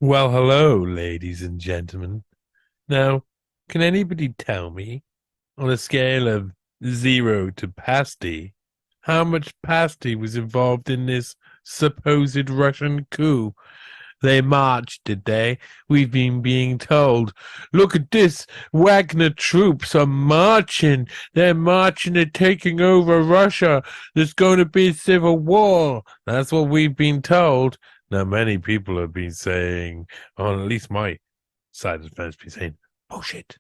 Well, hello, ladies and gentlemen. Now, can anybody tell me, on a scale of 0 to pasty, how much pasty was involved in this supposed Russian coup? They marched, did they? We've been being told. Look at this. Wagner troops are marching. They're marching and taking over Russia. There's going to be a civil war. That's what we've been told. Now, many people have been saying, or at least my side of the fence, been saying, bullshit.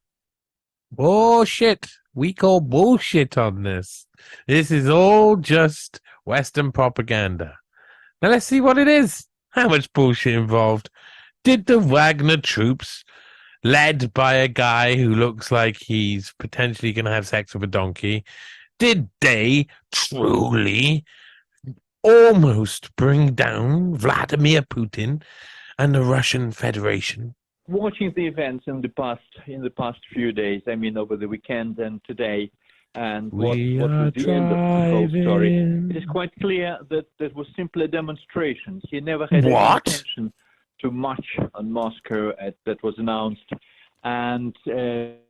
Bullshit. We call bullshit on this. This is all just Western propaganda. Now, let's see what it is. How much bullshit involved? Did the Wagner troops, led by a guy who looks like he's potentially going to have sex with a donkey, did they truly almost bring down Vladimir Putin and the Russian Federation? Watching the events in the past few days, I mean over the weekend and today, and what was the end of the whole story, it is quite clear that that was simply a demonstration. He never had any What? intention to march on Moscow that was announced. And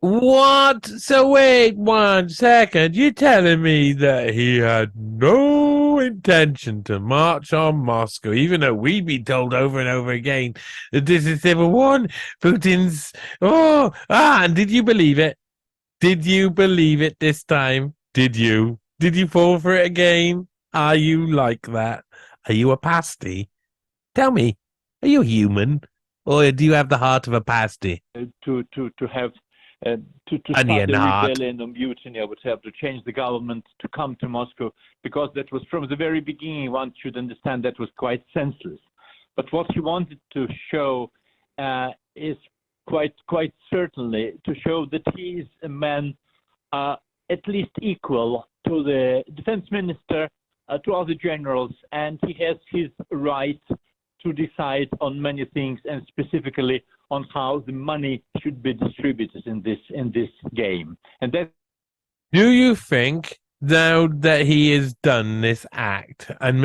What? So wait 1 second. You're telling me that he had no intention to march on Moscow, even though we'd be told over and over again that this is civil war. Putin's and did you believe it? Did you believe it this time? Did you? Did you fall for it again? Are you like that? Are you a pasty? Tell me, are you human? Or do you have the heart of a pasty? to have to start Onion a heart. rebellion or mutiny, I would have to change the government to come to Moscow, because that was from the very beginning. One should understand that was quite senseless. But what he wanted to show is quite certainly to show that he is a man at least equal to the defense minister, to other generals, and he has his right to decide on many things, and specifically on how the money should be distributed in this game. And that Do you think, now that he has done this act and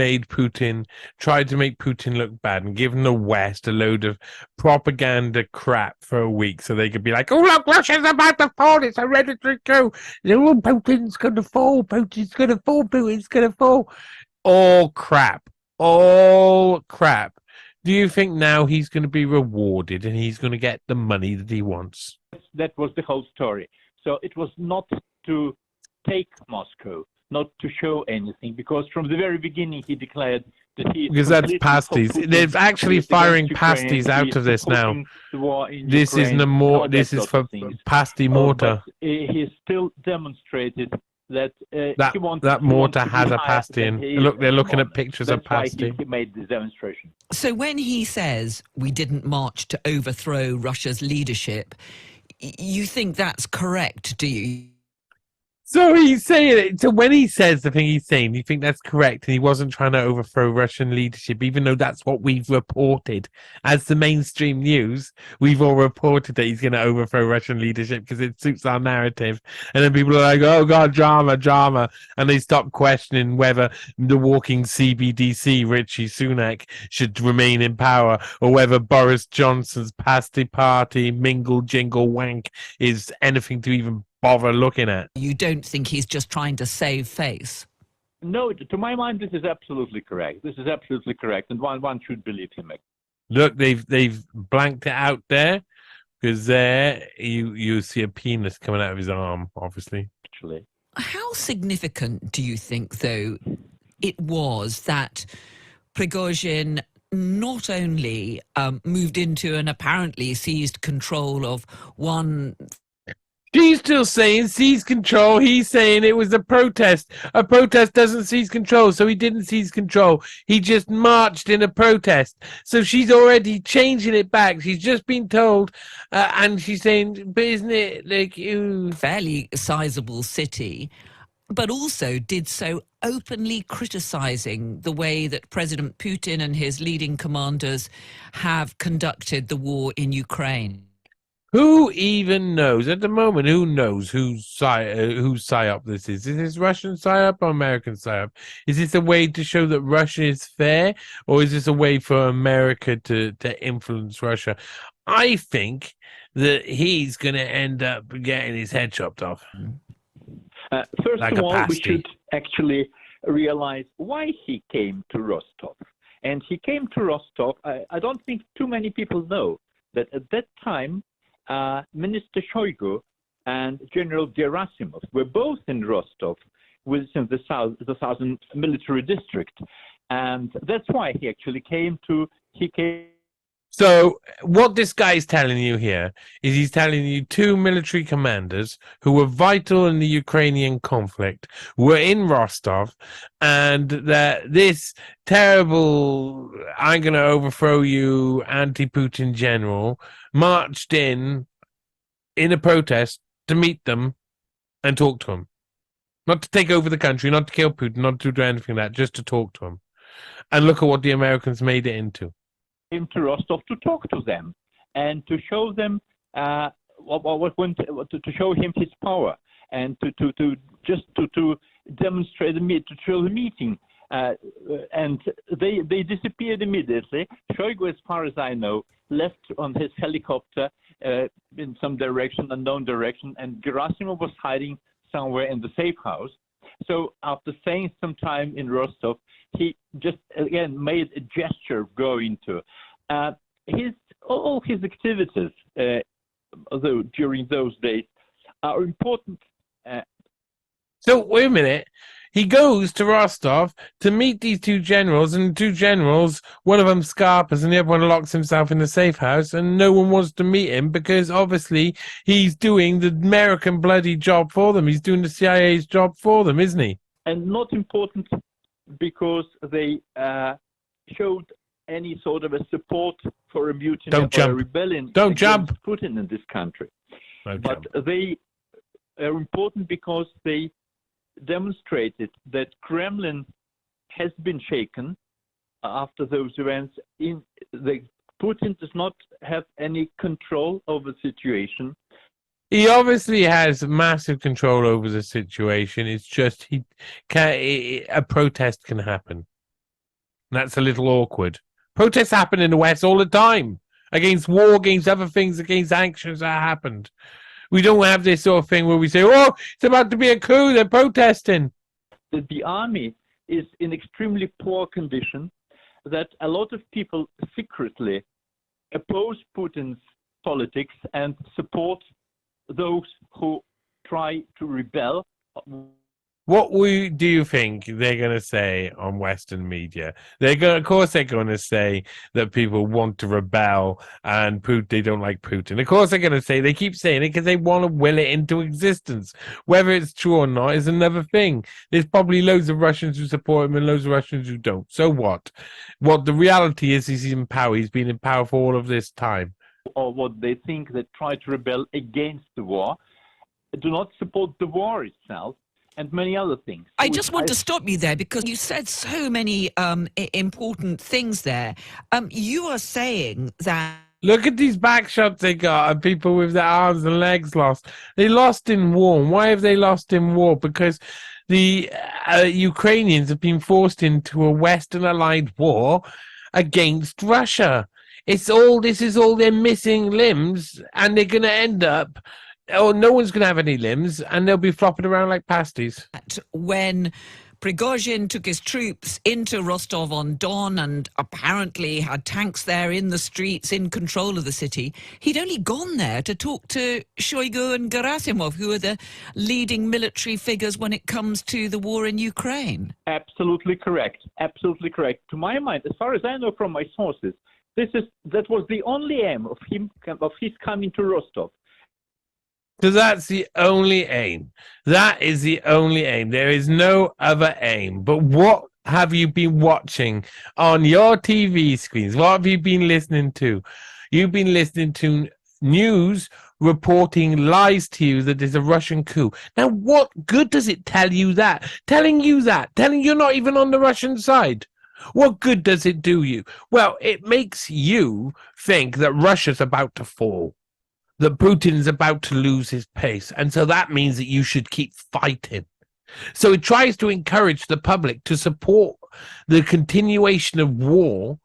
tried to make Putin look bad and given the West a load of propaganda crap for a week so they could be like, oh, look, Russia's about to fall. It's a hereditary coup. Oh, Putin's going to fall. Putin's going to fall. Putin's going to fall. All crap. All crap. Do you think now he's going to be rewarded and he's going to get the money that he wants? that was the whole story. So it was not to take Moscow, not to show anything, because from the very beginning he declared that he is Because that's completely for pasties. They're Putin. He actually is against firing Ukraine. pasties He out is of this now. supporting the war in This is Ukraine no and more. all that This is sort of for things. pasty But mortar. he still demonstrated that That he wants that mortar to be has a higher pasty than in. he is Look, they're at the looking at moment. pictures of That's why pasty. he made this demonstration. So when he says we didn't march to overthrow Russia's leadership, you think that's correct, do you? So he's saying it. So when he says the thing he's saying, you think that's correct, and he wasn't trying to overthrow Russian leadership, even though that's what we've reported as the mainstream news. We've all reported that he's going to overthrow Russian leadership because it suits our narrative, and then people are like, "Oh God, drama, drama," and they stop questioning whether the walking CBDC Richie Sunak should remain in power, or whether Boris Johnson's pasty party mingle jingle wank is anything to even bother looking at. You don't think he's just trying to save face? No, to my mind, this is absolutely correct. This is absolutely correct, and one should believe him. Look, they've blanked it out there because there you see a penis coming out of his arm, obviously. Actually, How significant do you think, though, it was that Prigozhin not only moved into and apparently seized control of one. She's still saying seize control. He's saying it was a protest. A protest doesn't seize control, so he didn't seize control. He just marched in a protest. So she's already changing it back. She's just been told, and she's saying, but isn't it like, ooh. Fairly sizable city, but also did so openly criticizing the way that President Putin and his leading commanders have conducted the war in Ukraine? Who even knows at the moment? Who knows whose psyop this is? Is this Russian psyop or American psyop? Is this a way to show that Russia is fair, or is this a way for America to influence Russia? I think that he's going to end up getting his head chopped off. First Like of a all, we pasty. should actually realize why he came to Rostov. And he came to Rostov. I don't think too many people know that at that time, Minister Shoigu and General Gerasimov were both in Rostov within the southern military district. And that's why he actually came. So what this guy is telling you here is he's telling you two military commanders who were vital in the Ukrainian conflict were in Rostov, and that this terrible "I'm going to overthrow you" anti-Putin general marched in a protest to meet them and talk to them. Not to take over the country, not to kill Putin, not to do anything like that, just to talk to him. And look at what the Americans made it into. Came to Rostov to talk to them and to show them to show him his power and to demonstrate to show the meeting. And they disappeared immediately. Shoigu, as far as I know, left on his helicopter in some direction, unknown direction, and Gerasimov was hiding somewhere in the safe house. So after staying some time in Rostov, he just again made a gesture of going to all his activities during those days are important. So wait a minute. He goes to Rostov to meet these two generals, and the two generals, one of them scarpers and the other one locks himself in the safe house, and no one wants to meet him because obviously he's doing the American bloody job for them. He's doing the CIA's job for them, isn't he? And not important because they showed any sort of a support for a mutiny or a rebellion against Putin in this country. But they are important because they demonstrated that Kremlin has been shaken after those events. Putin does not have any control over the situation. He obviously has massive control over the situation. It's just a protest can happen. That's a little awkward. Protests happen in the West all the time against war, against other things, against actions that happened. We don't have this sort of thing where we say, "Oh, it's about to be a coup, they're protesting." The army is in extremely poor condition, that a lot of people secretly oppose Putin's politics and support those who try to rebel. What do you think they're going to say on Western media? Of course, they're going to say that people want to rebel and they don't like Putin. Of course, they're going to say, they keep saying it because they want to will it into existence. Whether it's true or not is another thing. There's probably loads of Russians who support him and loads of Russians who don't. So what? What the reality is he's in power. He's been in power for all of this time. Or what they think that try to rebel against the war, do not support the war itself, and many other things. I just want to stop you there because you said so many important things there. You are saying that... Look at these back shots they got of people with their arms and legs lost. They lost in war. Why have they lost in war? Because the Ukrainians have been forced into a Western-allied war against Russia. This is all their missing limbs, and they're going to end up... Oh, no one's going to have any limbs, and they'll be flopping around like pasties. When Prigozhin took his troops into Rostov-on-Don and apparently had tanks there in the streets in control of the city, he'd only gone there to talk to Shoigu and Gerasimov, who are the leading military figures when it comes to the war in Ukraine. Absolutely correct. Absolutely correct. To my mind, as far as I know from my sources, that was the only aim of his coming to Rostov. So that's the only aim. That is the only aim. There is no other aim. But what have you been watching on your TV screens? What have you been listening to? You've been listening to news reporting lies to you that there's a Russian coup. Now, what good does it tell you that? Telling you're not even on the Russian side. What good does it do you? Well, it makes you think that Russia's about to fall. that Putin's about to lose his pace. And so that means that you should keep fighting. So it tries to encourage the public to support the continuation of war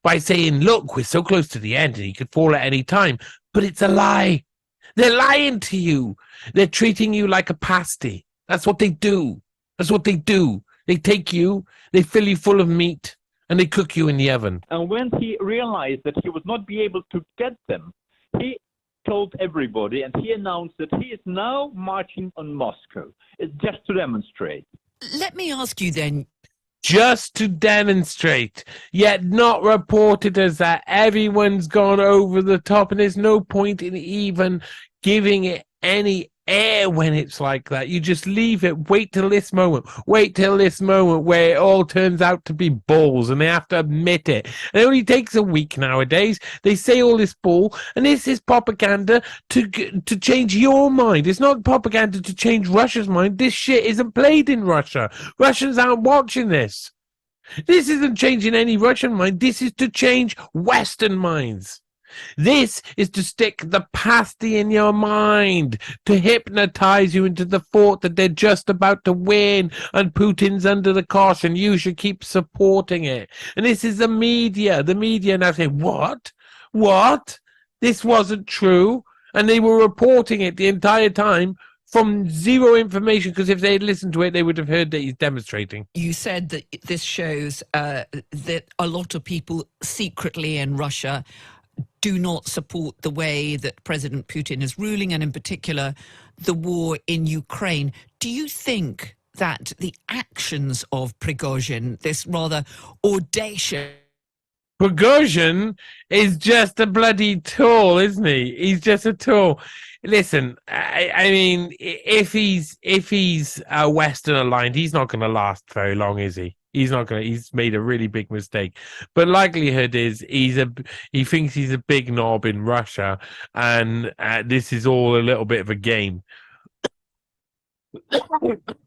by saying, look, we're so close to the end and he could fall at any time. But it's a lie. They're lying to you. They're treating you like a pasty. That's what they do. That's what they do. They take you, they fill you full of meat, and they cook you in the oven. And when he realized that he would not be able to get them, he told everybody, and he announced that he is now marching on Moscow. It's just to demonstrate. Let me ask you then. Just to demonstrate, yet not reported as that. Everyone's gone over the top, and there's no point in even giving it any air when it's like that. You just leave it. Wait till this moment where it all turns out to be balls, and they have to admit it. It only takes a week nowadays. They say all this bull, and this is propaganda to change your mind. It's not propaganda to change Russia's mind. This shit isn't played in Russia. Russians aren't watching this. This isn't changing any Russian mind. This is to change Western minds. This is to stick the pasty in your mind, to hypnotize you into the thought that they're just about to win and Putin's under the cosh and you should keep supporting it. And this is the media. The media now say, what? What? This wasn't true. And they were reporting it the entire time from zero information, because if they had listened to it, they would have heard that he's demonstrating. You said that this shows that a lot of people secretly in Russia do not support the way that President Putin is ruling, and in particular, the war in Ukraine. Do you think that the actions of Prigozhin, this rather audacious... Prigozhin is just a bloody tool, isn't he? He's just a tool. Listen, I mean, if he's Western aligned, he's not going to last very long, is he? He's not going to. He's made a really big mistake. But likelihood is he thinks he's a big knob in Russia, and this is all a little bit of a game.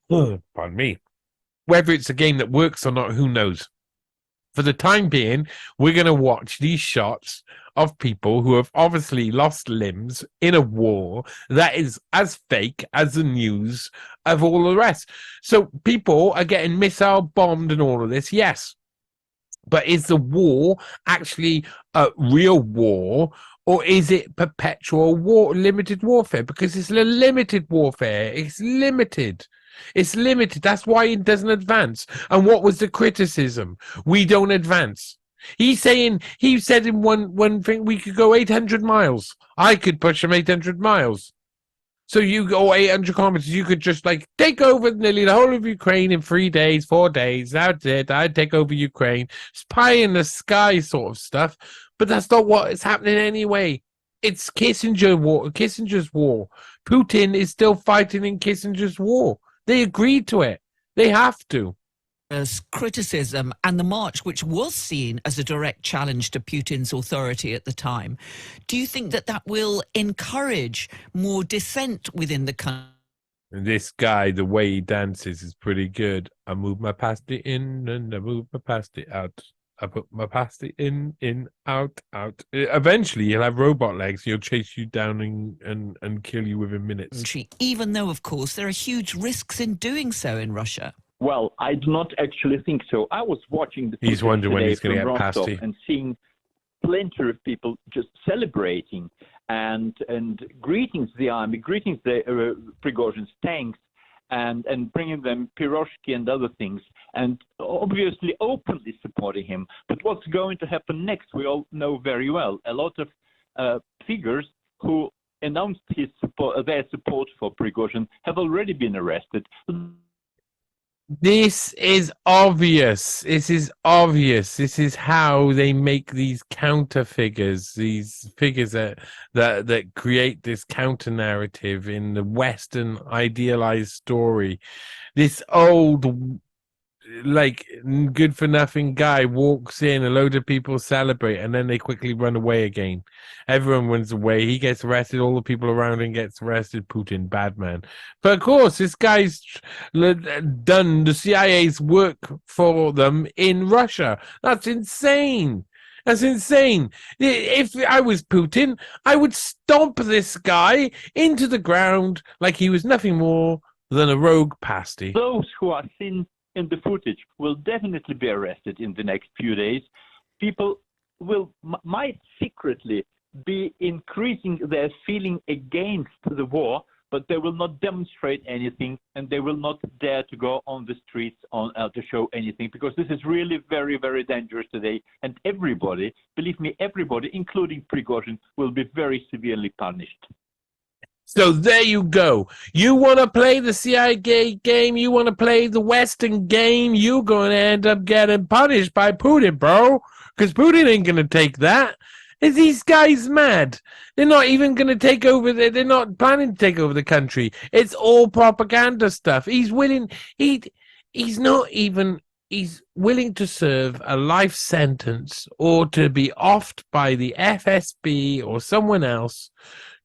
Pardon me. Whether it's a game that works or not, who knows? For the time being, we're going to watch these shots of people who have obviously lost limbs in a war that is as fake as the news of all the rest. So people are getting missile bombed and all of this, yes. But is the war actually a real war, or is it perpetual war, limited warfare? Because it's a limited warfare. It's limited. It's limited. That's why it doesn't advance. And what was the criticism? We don't advance. He said in one thing, we could go 800 miles. I could push him 800 miles. So you go 800 kilometers, you could just like take over nearly the whole of Ukraine in 3 days, 4 days. That's it. I'd take over Ukraine. It's pie in the sky sort of stuff. But that's not what is happening anyway. It's Kissinger's war. Putin is still fighting in Kissinger's war. They agreed to it. They have to. Criticism and the march, which was seen as a direct challenge to Putin's authority at the time. Do you think that that will encourage more dissent within the country? This guy, the way he dances is pretty good. I move my pasty in and I move my pasty out. I put my pasty in, out. Eventually, you'll have robot legs. He'll chase you down and kill you within minutes. Even though, of course, there are huge risks in doing so in Russia. Well, I do not actually think so. I was watching the He's wondering when he's going to get Rostov pasty. And seeing plenty of people just celebrating and greetings the army, greetings the Prigozhin's tanks, and bringing them piroshki and other things, and obviously openly supporting him. But what's going to happen next, we all know very well. A lot of figures who announced their support for Prigozhin have already been arrested. This is obvious. This is how they make these counter figures, these figures that create this counter narrative in the Western idealized story. This old, like, good for nothing guy walks in, a load of people celebrate, and then they quickly run away again. Everyone runs away. He gets arrested. All the people around him gets arrested. Putin, bad man. But of course, this guy's done the CIA's work for them in Russia. That's insane. That's insane. If I was Putin, I would stomp this guy into the ground like he was nothing more than a rogue pasty. Those who are seen in the footage will definitely be arrested in the next few days. People might secretly be increasing their feeling against the war, but they will not demonstrate anything, and they will not dare to go on the streets to show anything, because this is really very, very dangerous today. And everybody, believe me, everybody, including Prigozhin, will be very severely punished. So there you go. You want to play the CIA game? You want to play the Western game? You're going to end up getting punished by Putin, bro. Because Putin ain't going to take that. Is these guys mad? They're not even going to take over. They're not planning to take over the country. It's all propaganda stuff. He's willing. He's not even. He's willing to serve a life sentence or to be offed by the FSB or someone else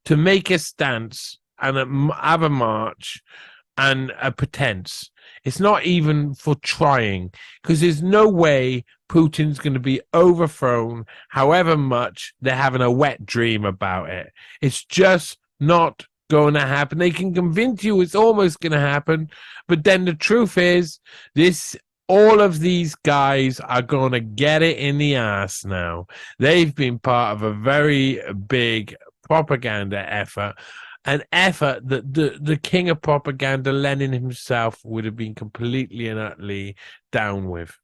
to make a stance and have a march and a pretense. It's not even for trying, because there's no way Putin's going to be overthrown, however much they're having a wet dream about it. It's just not going to happen. They can convince you it's almost going to happen, but then the truth is, all of these guys are going to get it in the ass now. They've been part of a very big propaganda effort, an effort that the king of propaganda, Lenin himself, would have been completely and utterly down with.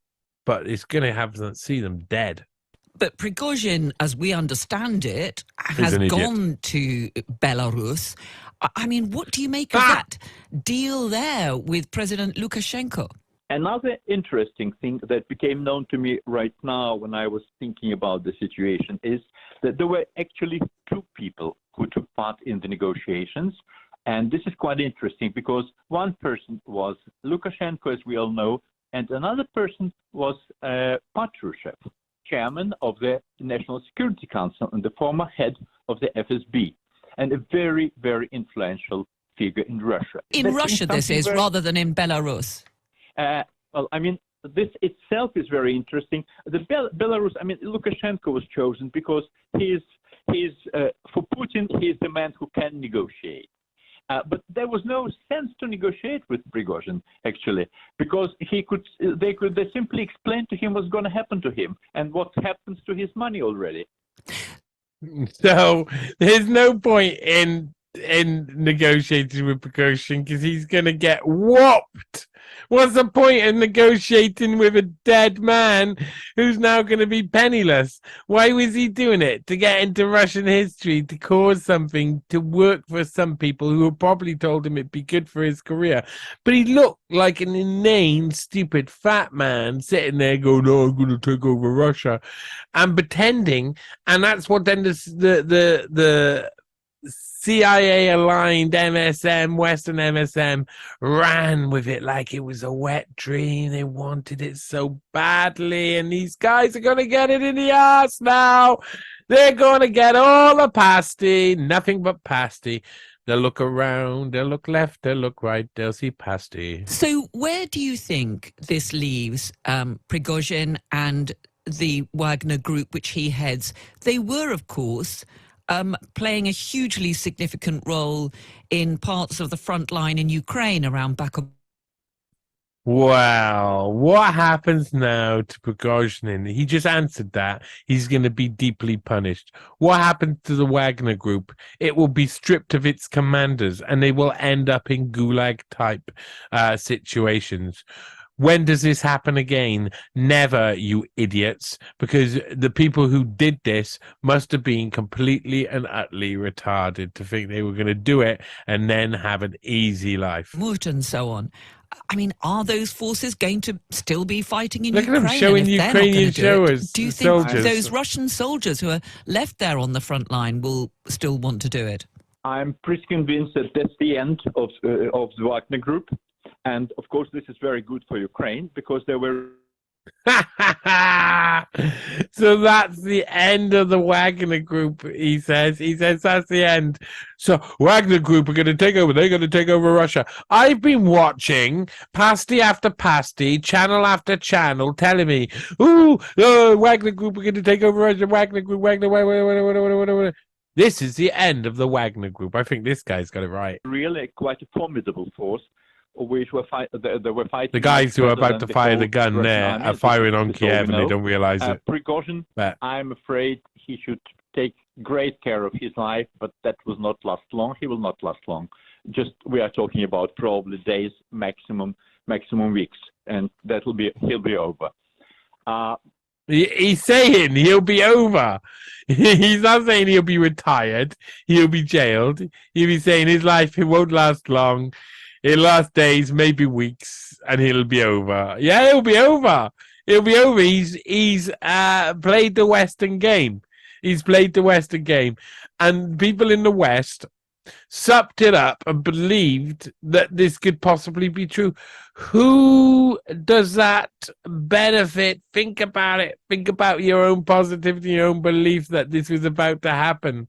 But it's going to have to see them dead. But Prigozhin, as we understand it, has gone to Belarus. I mean, what do you make of that deal there with President Lukashenko? Another interesting thing that became known to me right now when I was thinking about the situation is that there were actually two people who took part in the negotiations. And this is quite interesting because one person was Lukashenko, as we all know, and another person was Patrushev, chairman of the National Security Council and the former head of the FSB, and a very, very influential figure in Russia. In Russia, this is, rather than in Belarus. Well, I mean, this itself is very interesting. The Belarus, I mean, Lukashenko was chosen because for Putin, he's the man who can negotiate. But there was no sense to negotiate with Prigozhin, actually, because they simply explain to him what's going to happen to him and what happens to his money already. So there's no point in negotiating with Prigozhin because he's going to get whopped. What's the point in negotiating with a dead man who's now going to be penniless? Why was he doing it? To get into Russian history, to cause something, to work for some people who probably told him it'd be good for his career. But he looked like an inane, stupid, fat man sitting there going, "No, I'm going to take over Russia," and pretending. And that's what then the CIA-aligned MSM, Western MSM, ran with it like it was a wet dream. They wanted it so badly, and these guys are going to get it in the ass now. They're going to get all the pasty, nothing but pasty. They'll look around, they'll look left, they'll look right, they'll see pasty. So where do you think this leaves Prigozhin and the Wagner group, which he heads? They were, of course, playing a hugely significant role in parts of the front line in Ukraine around Bakhmut. Wow, what happens now to Prigozhin? He just answered that. He's going to be deeply punished. What happens to the Wagner group? It will be stripped of its commanders and they will end up in gulag-type situations. When does this happen again? Never, you idiots, because the people who did this must have been completely and utterly retarded to think they were going to do it and then have an easy life. And so on. I mean, are those forces going to still be fighting in Ukraine? Look at them showing Ukrainian showers. Do you think those Russian soldiers who are left there on the front line will still want to do it? I'm pretty convinced that that's the end of the Wagner group. And of course, this is very good for Ukraine because they were So that's the end of the Wagner Group, he says. He says that's the end. So Wagner Group are going to take over. They're going to take over Russia. I've been watching pasty after pasty, channel after channel, telling me, ooh, Wagner Group are going to take over Russia. Wagner Group, Wagner. This is the end of the Wagner Group. I think this guy's got it right. Really quite a formidable force, which were they were fighting. The guys who are about to fire the whole gun Russian there army. are firing This on is all we Kiev and they know. don't realize it. Prigozhin, But I'm afraid he should take great care of his life, but that will not last long. He will not last long. Just we are talking about probably days, maximum weeks, and he'll be over. he's saying he'll be over. He's not saying he'll be retired. He'll be jailed. He'll be saying his life it won't last long. It'll last days, maybe weeks, and he'll be over. Yeah, it'll be over. It'll be over. He's played the Western game. He's played the Western game, and people in the West supped it up and believed that this could possibly be true. Who does that benefit? Think about it. Think about your own positivity, your own belief that this was about to happen.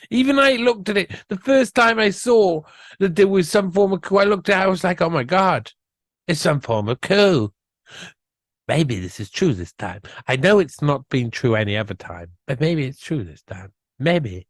Even I looked at it the first time I saw that there was some form of coup. I looked at it, I was like, oh my God, it's some form of coup. Maybe this is true this time. I know it's not been true any other time, but maybe it's true this time. Maybe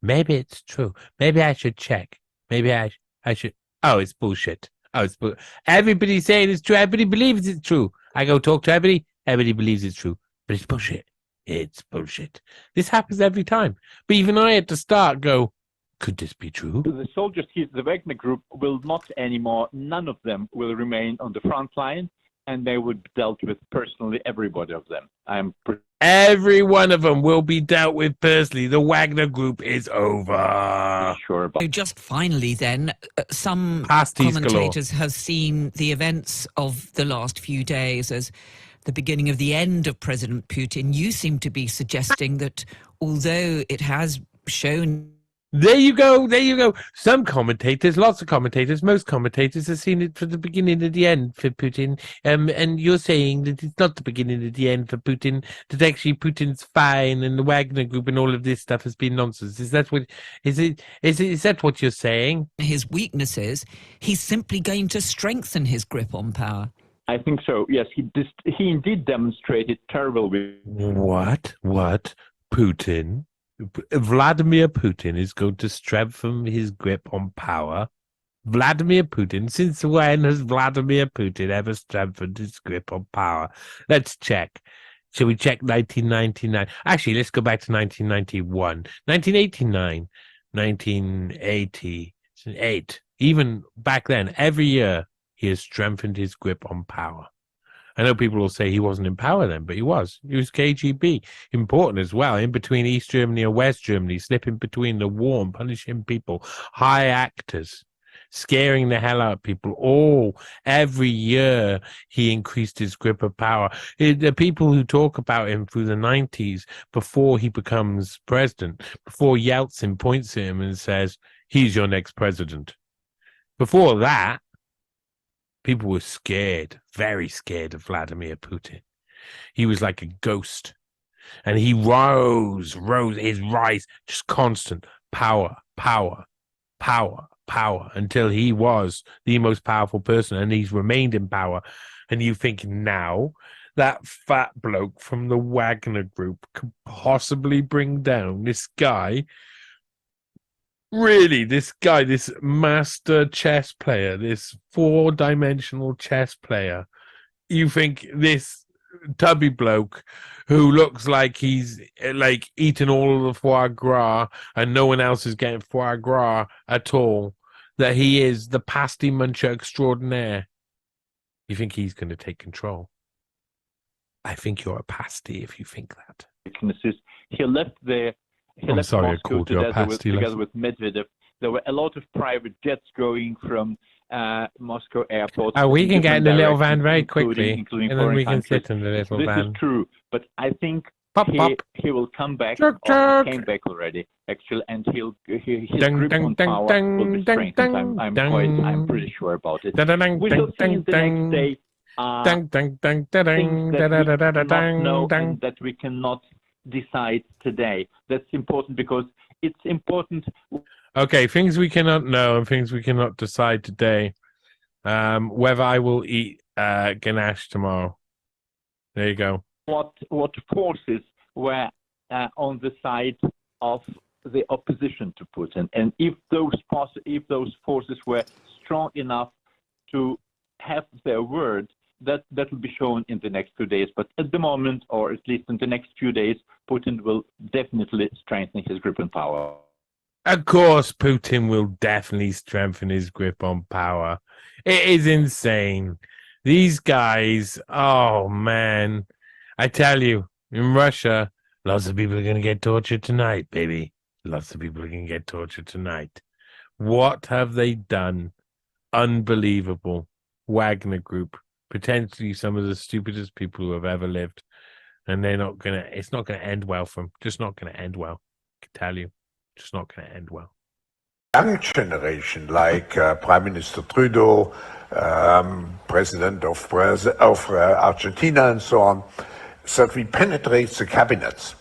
it's true. Maybe I should check. Maybe I should. Oh, it's bullshit. Oh, it's bull. Everybody's saying it's true. Everybody believes it's true. I go talk to everybody. Everybody believes it's true, but it's bullshit. It's bullshit. This happens every time. But even I had to start go, could this be true? The soldiers, the Wagner Group, will not anymore. None of them will remain on the front line, and they would be dealt with personally. Everybody of them. Every one of them will be dealt with personally. The Wagner Group is over. Sure about. So just finally then, some Pasties commentators have seen the events of the last few days as the beginning of the end of President Putin. You seem to be suggesting that although it has shown... There you go. Some commentators, lots of commentators, most commentators have seen it from the beginning to the end for Putin. And you're saying that it's not the beginning to the end for Putin, that actually Putin's fine and the Wagner Group and all of this stuff has been nonsense. Is that what you're saying? His weaknesses, he's simply going to strengthen his grip on power. I think so. Yes, he indeed demonstrated terrible. What? Putin? Vladimir Putin is going to strengthen his grip on power. Vladimir Putin. Since when has Vladimir Putin ever strengthened his grip on power? Let's check. Shall we check 1999? Actually, let's go back to 1991, 1989, 1988. Even back then, every year, he has strengthened his grip on power. I know people will say he wasn't in power then, but he was. He was KGB. Important as well, in between East Germany and West Germany, slipping between the war and punishing people. High actors, scaring the hell out of people. Every year he increased his grip of power. The people who talk about him through the 90s, before he becomes president, before Yeltsin points at him and says, he's your next president. Before that, people were scared, very scared of Vladimir Putin. He was like a ghost. And he rose, his rise, just constant power, until he was the most powerful person, and he's remained in power. And you think now that fat bloke from the Wagner Group could possibly bring down this guy? Really, this guy, this master chess player, this four-dimensional chess player, you think this tubby bloke who looks like he's like eating all of the foie gras and no one else is getting foie gras at all, that he is the pasty muncher extraordinaire? You think he's going to take control? I think you're a pasty if you think that. He left the... I'm sorry, I called you a pasty. Together with Medvedev, there were a lot of private jets going from Moscow airport. We can get in the little van very quickly, including and then we can countries. sit in the little this van. This is true, but I think he will come back. Jerk. He came back already, actually, and his grip on power will be strengthened. I'm pretty sure about it. We shall see in the next day Dang, dang, dang, da, things dang, that da, we da, da, da, cannot dang, know dang. and that we cannot decide today. That's important because it's important. Okay, things we cannot know and things we cannot decide today. Whether I will eat ganache tomorrow. There you go. What forces were on the side of the opposition to Putin, and if those forces were strong enough to have their word, that will be shown in the next 2 days. But at the moment, or at least in the next few days, Putin will definitely strengthen his grip on power. Of course, Putin will definitely strengthen his grip on power. It is insane. These guys, oh man. I tell you, in Russia, lots of people are going to get tortured tonight, baby. Lots of people are going to get tortured tonight. What have they done? Unbelievable. Wagner Group, potentially some of the stupidest people who have ever lived. And it's not going to end well for them. Just not going to end well. I can tell you. Just not going to end well. Young generation, like Prime Minister Trudeau, President of Argentina, and so on, that we penetrate the cabinets.